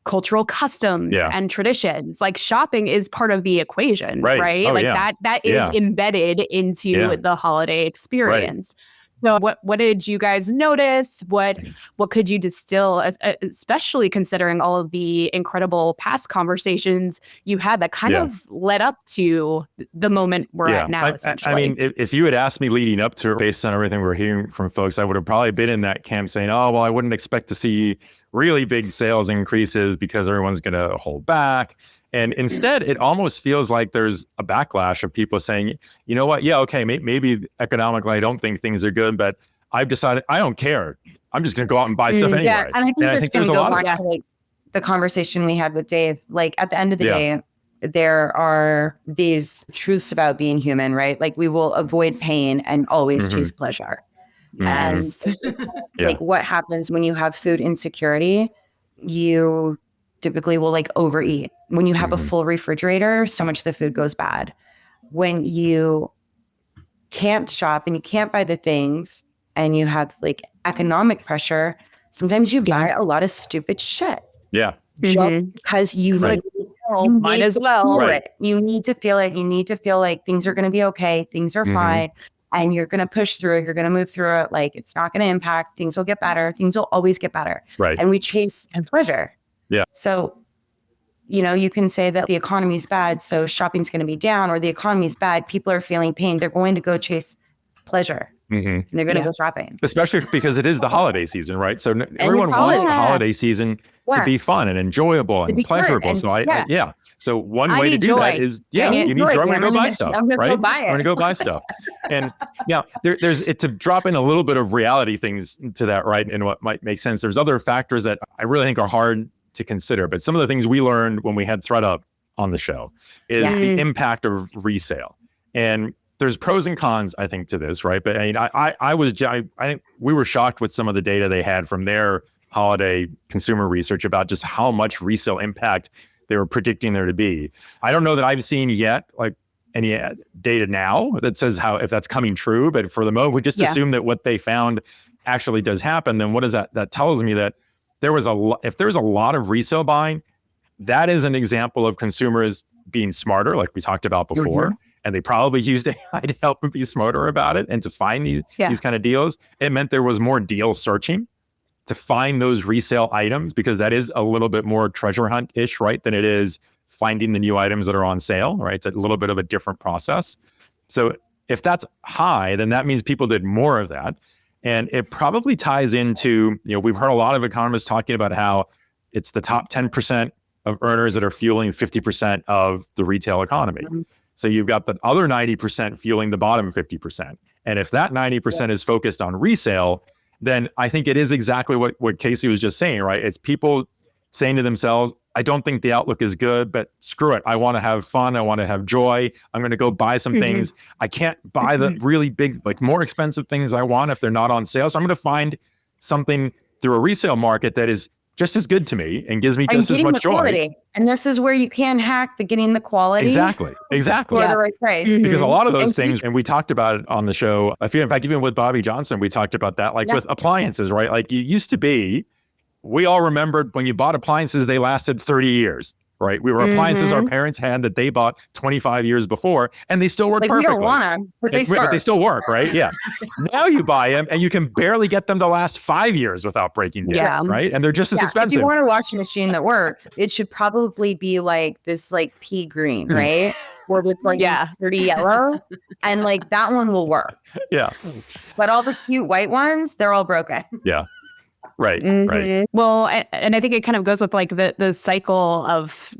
cultural customs and traditions? Like shopping is part of the equation, right? Oh, like that is embedded into the holiday experience. So what did you guys notice? What could you distill, especially considering all of the incredible past conversations you had that kind of led up to the moment we're at now, essentially? I mean, if you had asked me leading up to it, based on everything we're hearing from folks, I would have probably been in that camp saying, oh, well, I wouldn't expect to see really big sales increases because everyone's going to hold back. And instead, it almost feels like there's a backlash of people saying, you know what? Yeah, okay, maybe economically, I don't think things are good, but I've decided I don't care. I'm just going to go out and buy stuff anyway. Yeah, and I think there's a lot back to like the conversation we had with Dave. Like at the end of the day, there are these truths about being human, right? Like we will avoid pain and always choose pleasure. And like what happens when you have food insecurity, you typically will like overeat. When you have a full refrigerator, so much of the food goes bad. When you can't shop and you can't buy the things and you have like economic pressure, sometimes you buy a lot of stupid shit. Just because you like, you might as well. You need to feel it. You need to feel like things are going to be okay. Things are fine. And you're going to push through it. You're going to move through it. Like it's not going to impact. Things will get better. Things will always get better. And we chase pleasure. So, you can say that the economy's bad, so shopping's going to be down, or the economy's bad, people are feeling pain. They're going to go chase pleasure. And they're going to go shopping. Especially because it is the holiday season, right? So everyone wants the holiday season to be fun and enjoyable and pleasurable. So So one way to do that is, you need joy. I'm going to go buy stuff, right? I'm going to go buy stuff. And there's to drop in a little bit of reality things to that, right? And what might make sense. There's other factors that I really think are hard to consider. But some of the things we learned when we had ThreadUp on the show is the impact of resale. And there's pros and cons, I think, to this, right? But I mean, I think we were shocked with some of the data they had from their holiday consumer research about just how much resale impact they were predicting there to be. I don't know that I've seen yet like any data now that says if that's coming true, but for the moment, we just assume that what they found actually does happen. Then what does that tells me that if there's a lot of resale buying, that is an example of consumers being smarter, like we talked about before. And they probably used AI to help them be smarter about it and to find these kind of deals. It meant there was more deal searching to find those resale items, because that is a little bit more treasure hunt-ish, right, than it is finding the new items that are on sale, right? It's a little bit of a different process. So If that's high, then that means people did more of that. And it probably ties into, we've heard a lot of economists talking about how it's the top 10% of earners that are fueling 50% of the retail economy. Mm-hmm. So you've got the other 90% fueling the bottom 50%. And if that 90% is focused on resale, then I think it is exactly what Casey was just saying, right? It's people saying to themselves, I don't think the outlook is good, but screw it. I want to have fun. I want to have joy. I'm going to go buy some things. I can't buy the really big, like more expensive things I want if they're not on sale. So I'm going to find something through a resale market that is just as good to me and gives me just as much joy. Quality. And this is where you can hack getting the quality. Exactly. For the right price. Because a lot of those things, and we talked about it on the show, I feel, in fact, even with Bobby Johnson, we talked about that, like with appliances, right? Like you used to be, we all remembered when you bought appliances, they lasted 30 years, right? We were appliances our parents had that they bought 25 years before, and they still work perfectly. We don't want them, but they still work, right? Yeah. Now you buy them, and you can barely get them to last 5 years without breaking down, right? And they're just as expensive. If you want a washing machine that works, it should probably be like this, like pea green, right? Or it's like dirty yellow, and like that one will work. Yeah. But all the cute white ones, they're all broken. Yeah. Right. Right. Well, and I think it kind of goes with like the cycle of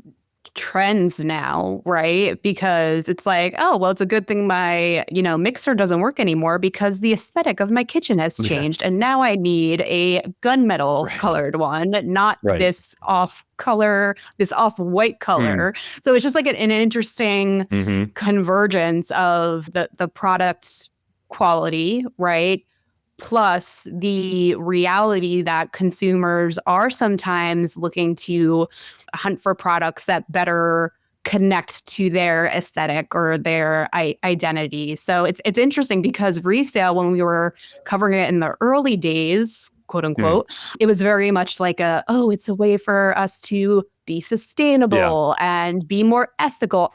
trends now, right? Because it's like, oh, well, it's a good thing my, mixer doesn't work anymore because the aesthetic of my kitchen has changed. And now I need a gunmetal colored one, not this off white color. So it's just like an interesting convergence of the product quality, right? Plus the reality that consumers are sometimes looking to hunt for products that better connect to their aesthetic or their identity. So it's interesting because resale, when we were covering it in the early days, quote unquote, it was very much like it's a way for us to be sustainable and be more ethical.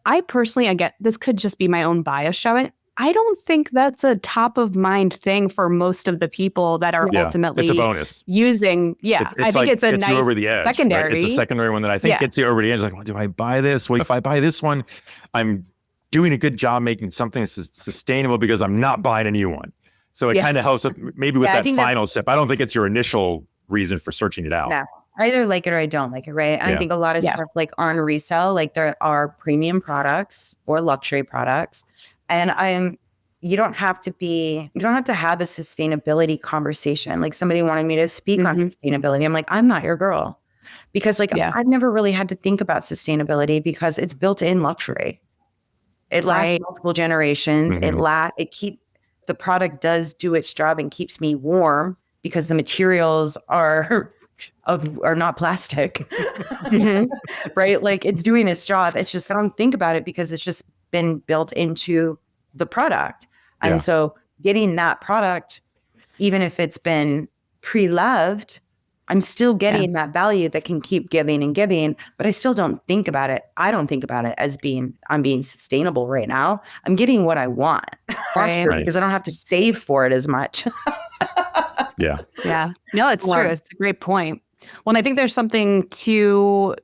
I personally, again, this could just be my own bias showing. I don't think that's a top of mind thing for most of the people that are ultimately it's a bonus. Using. I think it's a nice over the edge, secondary. Right? It's a secondary one that I think gets you over the edge. Like, well, do I buy this? Well, if I buy this one, I'm doing a good job making something sustainable because I'm not buying a new one. So it kind of helps maybe with that final step. I don't think it's your initial reason for searching it out. No. I either like it or I don't like it, right? And I think a lot of stuff like on resale, like there are premium products or luxury products. And you don't have to have a sustainability conversation. Like somebody wanted me to speak on sustainability. I'm like, I'm not your girl. Because I've never really had to think about sustainability because it's built in luxury. It lasts multiple generations. The product does do its job and keeps me warm because the materials are not plastic. Right? Like it's doing its job. It's just, I don't think about it because it's just been built into the product. And so getting that product, even if it's been pre-loved, I'm still getting that value that can keep giving and giving, but I still don't think about it. I don't think about it as I'm being sustainable right now. I'm getting what I want because I don't have to save for it as much. Yeah. No, it's true. It's a great point. Well, and I think there's something to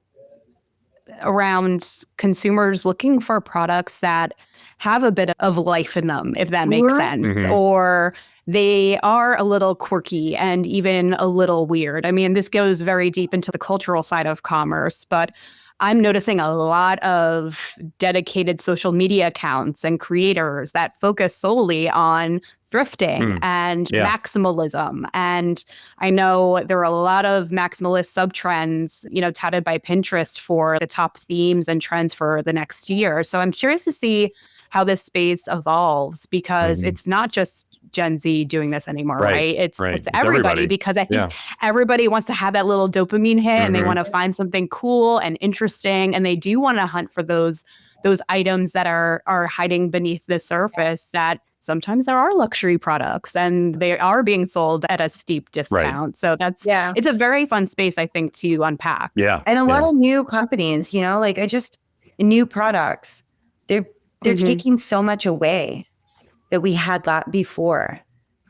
around consumers looking for products that have a bit of life in them, if that makes sense, or they are a little quirky and even a little weird. I mean, this goes very deep into the cultural side of commerce, but I'm noticing a lot of dedicated social media accounts and creators that focus solely on thrifting and maximalism. And I know there are a lot of maximalist sub-trends, touted by Pinterest for the top themes and trends for the next year. So I'm curious to see how this space evolves because it's not just Gen Z doing this anymore, right? It's everybody because I think everybody wants to have that little dopamine hit and they want to find something cool and interesting, and they do want to hunt for those items that are hiding beneath the surface that sometimes there are luxury products and they are being sold at a steep discount. So that's it's a very fun space, I think, to unpack. And a lot of new companies, new products, they're taking so much away that we had that before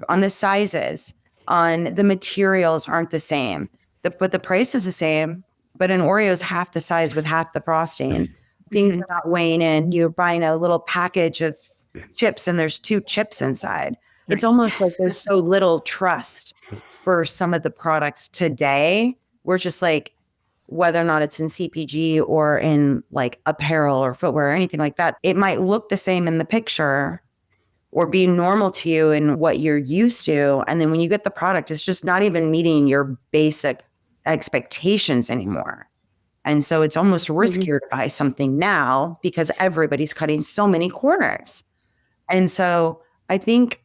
on the sizes, on the materials aren't the same, but the price is the same, but an Oreo is half the size with half the frosting. Things are not weighing in. You're buying a little package of chips and there's 2 chips inside. It's almost like there's so little trust for some of the products today. We're just like, whether or not it's in CPG or in like apparel or footwear or anything like that, it might look the same in the picture or be normal to you and what you're used to. And then when you get the product, it's just not even meeting your basic expectations anymore. And so it's almost riskier to buy something now because everybody's cutting so many corners. And so I think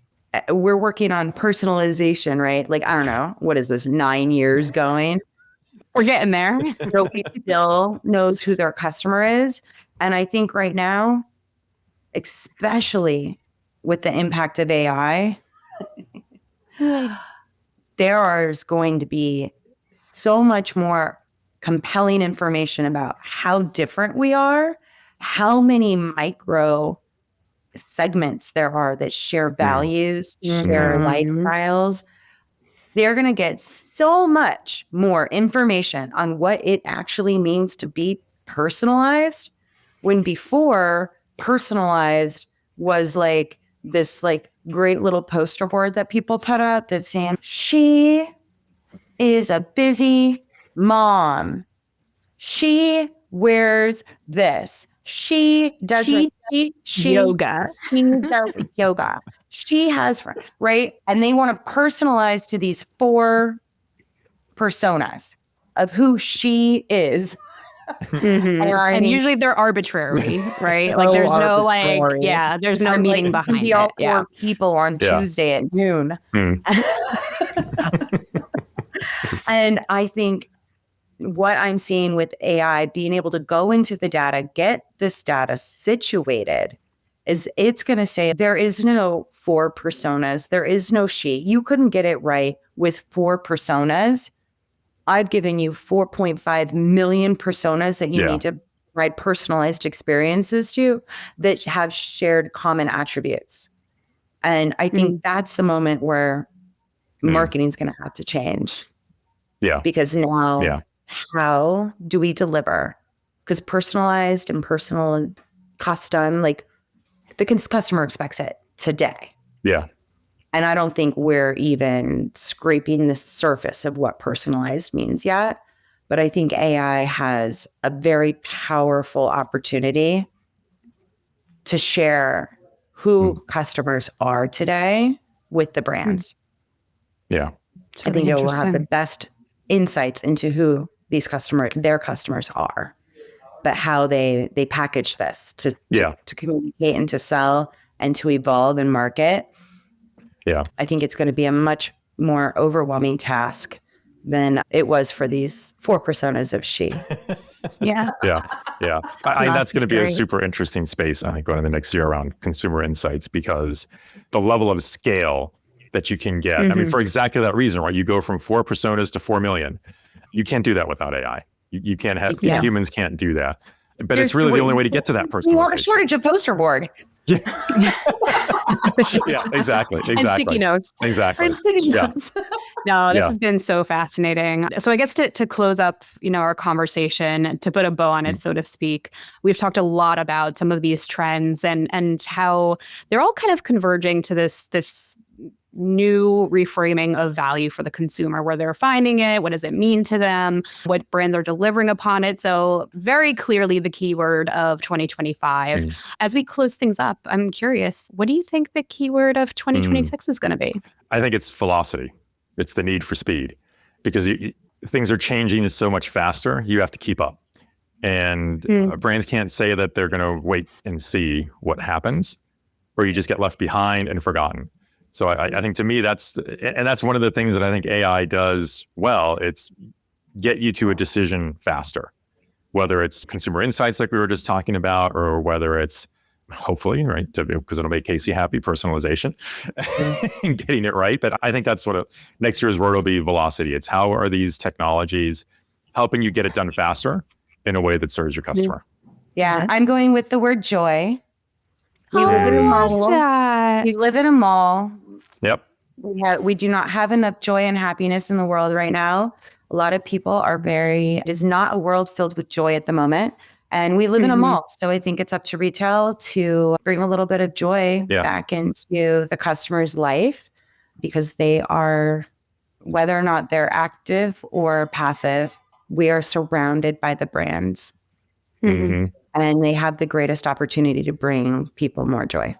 we're working on personalization, right? Like, I don't know, what is this, 9 years going? We're getting there. Nobody still knows who their customer is. And I think right now, especially with the impact of AI, there is going to be so much more compelling information about how different we are, how many micro segments there are that share values, share lifestyles. They're going to get so much more information on what it actually means to be personalized, when before personalized was like this like great little poster board that people put up that's saying, she is a busy mom. She wears this. She does yoga. She does yoga. She has, right? And they want to personalize to these 4 personas of who she is. And usually they're arbitrary, right? Like there's no like, there's no meaning behind it. All 4 people on Tuesday at noon. And I think what I'm seeing with AI, being able to go into the data, get this data situated, is it's going to say there is no 4 personas. There is no she. You couldn't get it right with 4 personas. I've given you 4.5 million personas that you need to write personalized experiences to that have shared common attributes. And I think that's the moment where marketing is going to have to change. Yeah. Because now, how do we deliver? Because personalized and personal custom, like the customer expects it today. Yeah. And I don't think we're even scraping the surface of what personalized means yet. But I think AI has a very powerful opportunity to share who customers are today with the brands. Yeah. I think it will have the best insights into who their customers are, but how they package this to communicate and to sell and to evolve and market. Yeah. I think it's going to be a much more overwhelming task than it was for these 4 personas of she. Yeah. That's going to be a super interesting space, I think, going in the next year around consumer insights, because the level of scale that you can get, I mean, for exactly that reason, right? You go from 4 personas to 4 million. You can't do that without AI. You can't have, humans can't do that. But it's really the only way to get to that personalization. You want a shortage of poster board. Yeah, exactly. And sticky notes. Exactly. And sticky notes. No, this has been so fascinating. So I guess to close up, our conversation, to put a bow on it, so to speak, we've talked a lot about some of these trends and how they're all kind of converging to this new reframing of value for the consumer, where they're finding it, what does it mean to them, what brands are delivering upon it. So very clearly the keyword of 2025. As we close things up, I'm curious, what do you think the keyword of 2026 is going to be? I think it's velocity. It's the need for speed, because things are changing so much faster. You have to keep up. And brands can't say that they're going to wait and see what happens, or you just get left behind and forgotten. So I think, to me, that's one of the things that I think AI does well. It's get you to a decision faster, whether it's consumer insights like we were just talking about, or whether it's, hopefully, right, because it'll make Casey happy, personalization, and getting it right. But I think that's what next year's word will be: velocity. It's how are these technologies helping you get it done faster in a way that serves your customer? Yeah, I'm going with the word joy. We live in a mall. We live in a mall. Yep. We do not have enough joy and happiness in the world right now. A lot of people it is not a world filled with joy at the moment. And we live in a mall. So I think it's up to retail to bring a little bit of joy back into the customer's life, because they are, whether or not they're active or passive, we are surrounded by the brands. Mm-hmm. And they have the greatest opportunity to bring people more joy.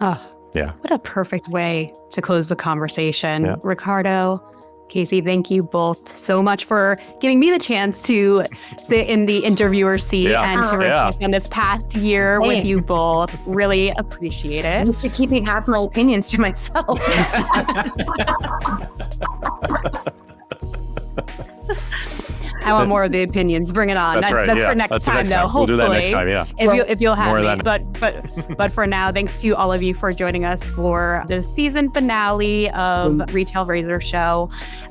Oh, yeah. What a perfect way to close the conversation. Yeah. Ricardo, Casey, thank you both so much for giving me the chance to sit in the interviewer seat and to reflect on this past year with you both. Really appreciate it. I'm used to keeping half my opinions to myself. I want more of the opinions. Bring it on. That's right. That's for next time, though. Hopefully, we'll do that next time. Yeah. If you'll have me. But for now, thanks to all of you for joining us for the season finale of Retail Razor Show.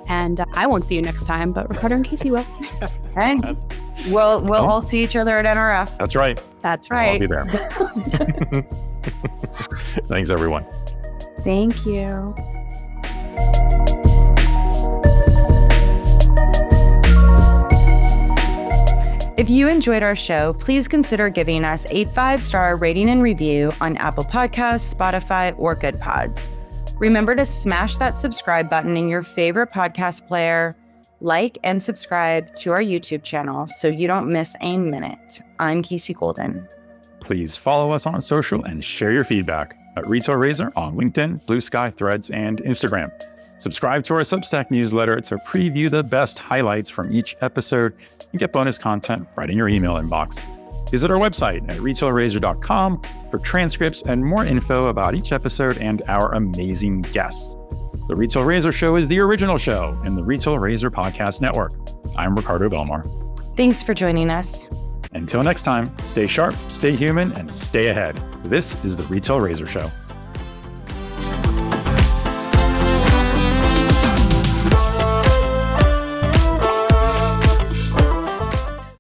And I won't see you next time, but Ricardo and Casey will. And we'll all see each other at NRF. That's right. That's right. I'll be there. Thanks, everyone. Thank you. If you enjoyed our show, please consider giving us a 5-star rating and review on Apple Podcasts, Spotify, or Good Pods. Remember to smash that subscribe button in your favorite podcast player, like and subscribe to our YouTube channel so you don't miss a minute. I'm Casey Golden. Please follow us on social and share your feedback at Retail Razor on LinkedIn, Blue Sky, Threads, and Instagram. Subscribe to our Substack newsletter to preview the best highlights from each episode and get bonus content right in your email inbox. Visit our website at retailrazor.com for transcripts and more info about each episode and our amazing guests. The Retail Razor Show is the original show in the Retail Razor Podcast Network. I'm Ricardo Belmar. Thanks for joining us. Until next time, stay sharp, stay human, and stay ahead. This is the Retail Razor Show.